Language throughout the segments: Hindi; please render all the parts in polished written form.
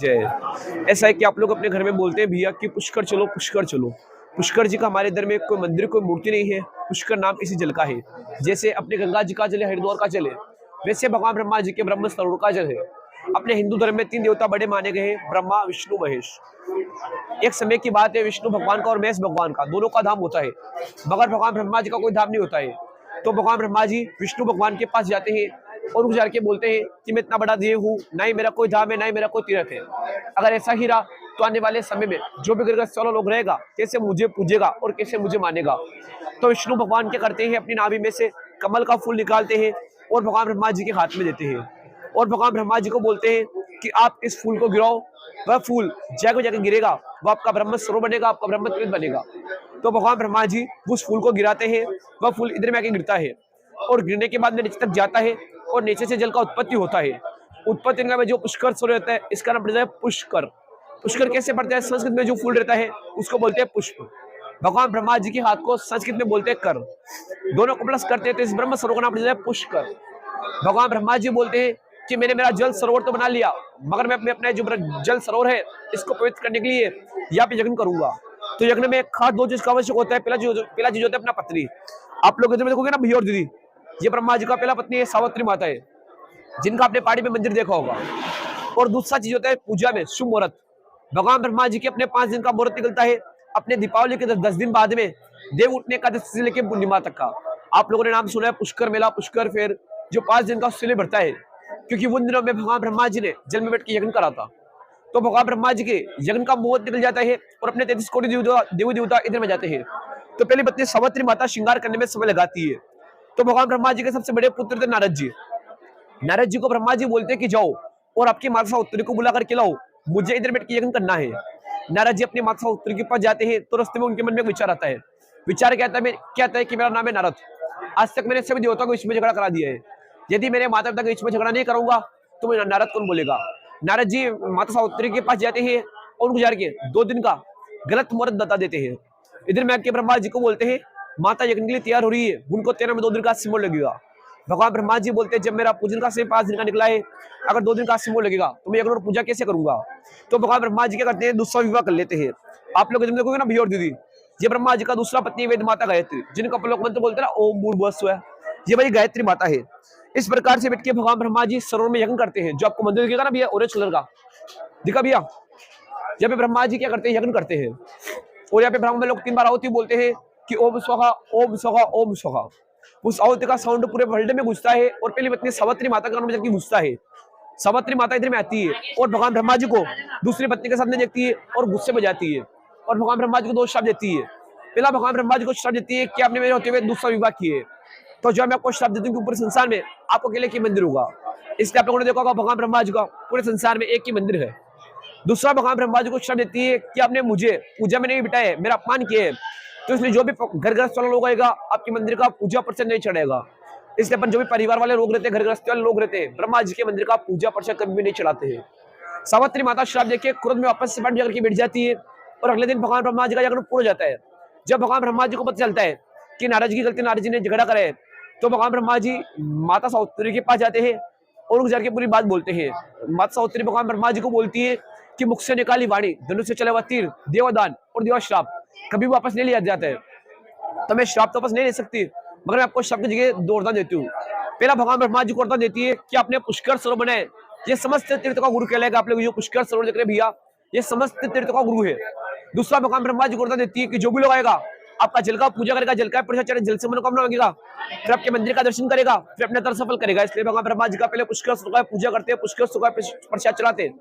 जय। ऐसा है कि आप लोग अपने घर में बोलते हैं भैया कि पुष्कर चलो, पुष्कर चलो। पुष्कर जी का हमारे इधर में कोई मंदिर, कोई मूर्ति नहीं है। पुष्कर नाम इसी जल का है। जैसे अपने गंगा जी का जल है, हरिद्वार का जल है, वैसे भगवान ब्रह्मा जी के ब्रह्म सरोवर का जल है। अपने हिंदू धर्म में 3 देवता बड़े माने गए हैं, ब्रह्मा, विष्णु, महेश। एक समय की बात है, विष्णु भगवान का और महेश भगवान का, दोनों का धाम होता है, मगर भगवान ब्रह्मा जी का कोई धाम नहीं होता है। तो भगवान ब्रह्मा जी विष्णु भगवान के पास जाते हैं और रुक जाके बोलते हैं कि मैं इतना बड़ा देव हूँ, ना ही मेरा कोई धाम है, ना ही मेरा कोई तीर्थ है। अगर ऐसा ही रहा तो आने वाले समय में जो भी ग्रह वाला लोग रहेगा, कैसे मुझे पूजेगा और कैसे मुझे मानेगा। तो विष्णु भगवान क्या करते हैं, अपनी नाभि में से कमल का फूल निकालते हैं और भगवान ब्रह्मा जी के हाथ में देते हैं और भगवान ब्रह्मा जी को बोलते हैं कि आप इस फूल को गिराओ, वह फूल जगह जगह गिरेगा, वह आपका ब्रह्म सरोवर बनेगा, आपका ब्रह्म तीर्थ बनेगा। तो भगवान ब्रह्मा जी उस फूल को गिराते हैं, वह फूल इधर में आके गिरता है और गिरने के बाद में नीचे तक जाता है और नीचे से जल का उत्पत्ति होता है। उत्पत्ति में जो पुष्कर सरोवर रहता है, इसका नाम पड़ता है पुष्कर। पुष्कर कैसे पड़ता है? संस्कृत में जो फूल रहता है उसको बोलते हैं पुष्प। भगवान ब्रह्मा जी के हाथ को संस्कृत में बोलते हैं कर। दोनों को प्लस करते हैं तो इस ब्रह्म सरोवर का नाम पड़ता है पुष्कर। भगवान ब्रह्मा जी बोलते हैं कि मैंने मेरा जल सरोवर तो बना लिया, मगर मैं अपने जो जल सरोवर है इसको पवित्र करने के लिए यहाँ पे यज्ञ करूंगा। तो यज्ञ में खास 2 चीज का आवश्यक होता है। पहला चीज होता है अपना पत्नी। आप लोग इधर में देखोगे ना भैया और दीदी, ये ब्रह्मा जी का पहला पत्नी है, सावित्री माता है, जिनका आपने पहाड़ी में मंदिर देखा होगा। और दूसरा चीज होता है पूजा में शुभ मुहूर्त। भगवान ब्रह्मा जी के अपने 5 दिन का मुहूर्त निकलता है, अपने दीपावली के 10 दिन बाद में देव उठने का से लेकर पूर्णिमा तक का। आप लोगों ने नाम सुना है पुष्कर मेला, पुष्कर फेर, जो 5 दिन का उससे बढ़ता है, क्योंकि उन दिनों में भगवान ब्रह्मा जी ने जल में बैठ के यज्ञ करा था। तो भगवान ब्रह्मा जी के यज्ञ का मुहूर्त निकल जाता है और अपने 33 कोटि देवी देवता इधर में जाते हैं। तो पहली पत्नी सावित्री माता श्रृंगार करने में समय लगाती है। तो भगवान ब्रह्मा जी के सबसे बड़े पुत्र थे नारद जी। नारद जी को ब्रह्मा जी बोलते हैं कि जाओ और आपकी माता सावित्री को बुला करके लाओ, मुझे इधर बैठ के यज्ञ करना है। नारद जी अपनी माता सावित्री के पास जाते हैं तो रास्ते में उनके मन में एक विचार आता है। विचार क्या आता है कि मेरा नाम है नारद, आज तक मैंने सभी देवताओं को इसमें झगड़ा करा दिया है, यदि मेरे माता पिता के इसमें झगड़ा नहीं करूंगा तो मैं नारद कौन बोलेगा। नारद जी माता सावित्री के पास जाते हैं और उनको जाके 2 दिन का गलत मुहूर्त बता देते हैं। इधर में आके ब्रह्मा जी को बोलते हैं माता यज्ञ के लिए तैयार हो रही है, उनको 13 में 2 दिन का सिमोर लगेगा। भगवान ब्रह्मा जी बोलते हैं जब मेरा पूजन का समय 5 दिन का निकला है, अगर 2 दिन का सिमोर लगेगा तो मैं यज्ञ और पूजा कैसे करूंगा। तो भगवान ब्रह्मा जी क्या करते हैं, दूसरा विवाह कर लेते हैं। आप लोग देखोगे ना भैया और दीदी, ये ब्रह्मा जी का दूसरा पत्नी वेद माता गायत्री, जिनको अपन लोग मंत्र बोलते हैं ना ओम भूर्भुवः, ये भाई गायत्री माता है। इस प्रकार से बैठ के भगवान ब्रह्मा जी सरोवर में यज्ञ करते हैं। जो आपको मंदिर दिखेगा ना भैया ऑरेंज कलर का दिखा भैया, जब ब्रह्मा जी क्या करते हैं, यज्ञ करते हैं। और यहाँ पे ब्राह्मण लोग 3 बार आहुति बोलते हैं कि ओम स्वाहा, ओम स्वाहा, ओम स्वाहा। उस आहुति का साउंड पूरे वर्ल्ड में घुसता है और पहली पत्नी सावित्री माता का नाम जाके घुसता है। सावित्री माता इधर में आती है और भगवान ब्रह्मा जी को दूसरी पत्नी के सामने देखती है और गुस्से में जाती है और भगवान ब्रह्मा जी को 2 श्राप देती है। पहला भगवान ब्रह्मा जी को श्राप देती है कि आपने मेरे होते हुए दूसरा विवाह किए, तो जो मैं आपको श्राप देती हूँ कि पूरे संसार में आपको अकेले की मंदिर होगा। इसलिए आप लोगों ने देखा होगा भगवान ब्रह्मा जी का पूरे संसार में एक ही मंदिर है। दूसरा भगवान ब्रह्मा जी को श्राप देती है कि आपने मुझे पूजा में नहीं बिठाया, मेरा अपमान किया है, तो इसलिए जो भी घर गृहस्थ वाला लोग आएगा आपके मंदिर का पूजा प्रसाद नहीं चढ़ेगा। इसलिए अपन जो भी परिवार वाले लोग रहते हैं, घर गृहस्थ वाले लोग रहते हैं, ब्रह्मा जी के मंदिर का पूजा प्रसाद कभी भी नहीं चढ़ाते हैं। सावित्री माता श्राप देके क्रोध में वापस से जाकर के बैठ जाती है और अगले दिन भगवान ब्रह्मा जी का यज्ञ पूरा जाता है। जब भगवान ब्रह्मा जी को पता चलता है कि नारद जी की गलती, नारद जी ने झगड़ा करा है, तो भगवान ब्रह्मा जी माता सावित्री के पास जाते हैं और उनको जाके पूरी बात बोलते हैं। माता सावित्री भगवान ब्रह्मा जी को बोलती है कि मुख से निकाली वाणी, धनुष से चला हुआ तीर, देवदान और देवा श्राप कभी वापस नहीं लिया जाता है। तो मैं श्राप तो वापस नहीं ले सकती, मगर मैं आपको श्राप की जगह 2 वरदान देती हूँ। पहला भगवान ब्रह्मा जी को वरदान देती है कि आपने पुष्कर सरोवर बनाए, ये समस्त तीर्थ का गुरु कहलाएगा। आप लोग जो पुष्कर सरोवर देख रहे भैया, ये समस्त तीर्थ का गुरु है। दूसरा भगवान ब्रह्मा जी को वरदान देती है कि जो भी लोग आएगा आपका जल का पूजा करेगा, जल का प्रसाद चढ़े, जल से मनोकामना मांगेगा, फिर आपके मंदिर का दर्शन करेगा, फिर अपना दर्शन सफल करेगा। इसलिए भगवान ब्रह्मा जी का पहले पुष्कर सरोवर का पूजा करते हैं, पुष्कर सरोवर का प्रसाद चढ़ाते हैं,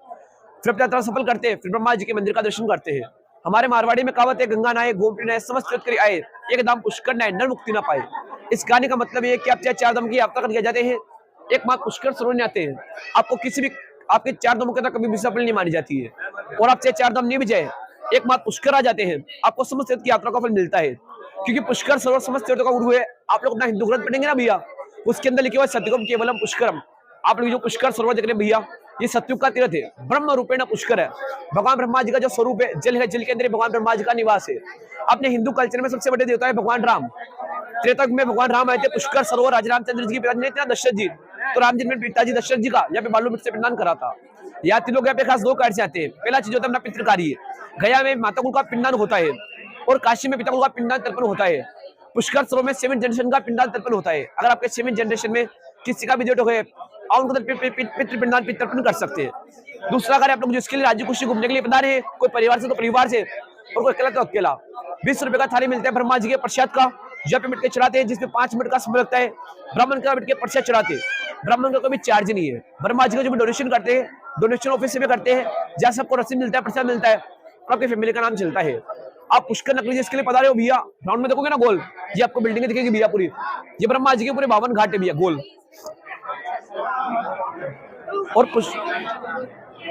फिर अपना दर्शन सफल करते हैं, फिर ब्रह्मा जी के मंदिर का दर्शन करते हैं। हमारे मारवाड़ी में कहावत है गंगा नहाए गोमती नहाए समस्त तीर्थ करे आए, एक दाम पुष्कर नहाए नर मुक्ति ना पाए। इस गाने का मतलब ये है कि आप चाहे 4 धाम की यात्रा करके जाते हैं, एक मात्र पुष्कर सरोवर में आते हैं, आपको किसी भी आपके 4 धामों के अंदर कभी भी सफल नहीं मानी जाती है। और आप चाहे 4 धाम नहीं भी जाए, एक मात्र पुष्कर आ जाते हैं, आपको समस्त तीर्थ की यात्रा का फल मिलता है, क्योंकि पुष्कर सरोवर समस्त तीर्थों का गुरु है। आप लोग अपना हिंदू ग्रंथ पढ़ेंगे ना भैया, उसके अंदर लिखे हुआ सत्यगम केवलम पुष्करम। आप लोग जो पुष्कर सरोवर देख रहे हैं भैया, ये सत्युग का तीर्थ है, ब्रह्म रूपेण पुष्कर है। भगवान ब्रह्मा जी का जो स्वरूप है जल है, जल के अंदर भगवान ब्रह्मा जी का निवास है। अपने हिंदू कल्चर में सबसे बड़े देवता है भगवान राम। त्रेता युग में भगवान राम आए थे पुष्कर सरोवर, राजा रामचंद्र जी की पिताजी ने दशरथ जी, तो राम जी ने पिताजी दशरथ जी का यहाँ पे बालू मिट्टी से पिंडदान करा था। यहाँ तीनों गया पे खास 2 कार्य से आते हैं। पहला चीज होता है अपना पितृ कार्य। गया में माता कुल का पिंडदान होता है और काशी में पिता कुल का पिंडदान तर्पण होता है। पुष्कर सरोवर में 7 जनरेशन का पिंडदान तर्पण होता है। अगर आपके 7 जनरेशन में किसी का भी डेट हो गए आप उनको पितृ पिंडदान तर्पण कर सकते हैं। दूसरा कार्य आप लोग जिसके लिए राज्य खुशी घूमने के लिए पधारे हैं, कोई परिवार से तो परिवार से और कोई अकेला तो अकेला, 20 रुपए का थाली मिलता है ब्रह्मा जी के प्रसाद का, जब मिनट के चढ़ाते हैं जिसमें 5 मिनट का समय लगता है। ब्राह्मण का मिनट के प्रसाद चढ़ाते हैं, ब्राह्मण का कोई चार्ज नहीं है। ब्रह्मा जी का जो भी डोनेशन करते हैं डोनेशन ऑफिस में करते हैं, जहाँ सबको रसीद मिलता है प्रसाद मिलता है और आपकी फैमिली का नाम चलता है। आप पुष्कर नकली जिसके लिए पधारे हो भैया, ग्राउंड में देखोगे ना गोल, ये आपको बिल्डिंग दिखेगी भैया पूरी, ये ब्रह्मा जी के पूरे 52 घाट है भैया गोल।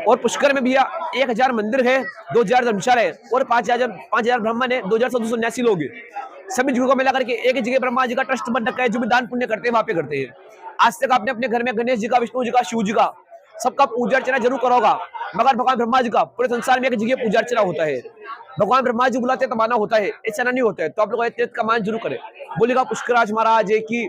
और पुष्कर में भैया 1000 मंदिर है, 2000 धर्मशाला है और 5000 ब्राह्मण है, 2779 लोग हैं। सभी जगहों को मिला करके एक ही जगह ब्रह्मा जी का ट्रस्ट बन रखा है। जो भी दान पुण्य करते हैं वहां पे करते हैं। आज तक आपने अपने घर में गणेश जी का, विष्णु जी का, शिव जी का सबका पूजा अर्चना जरूर करोगा, मगर भगवान ब्रह्मा जी का पूरे संसार में एक जगह पूजा अर्चना होता है। भगवान ब्रह्मा जी बुलाते तबाना होता है, ऐसा नहीं होता है। तो आप लोग का मान जरूर करें। बोलेगा पुष्कराज महाराज की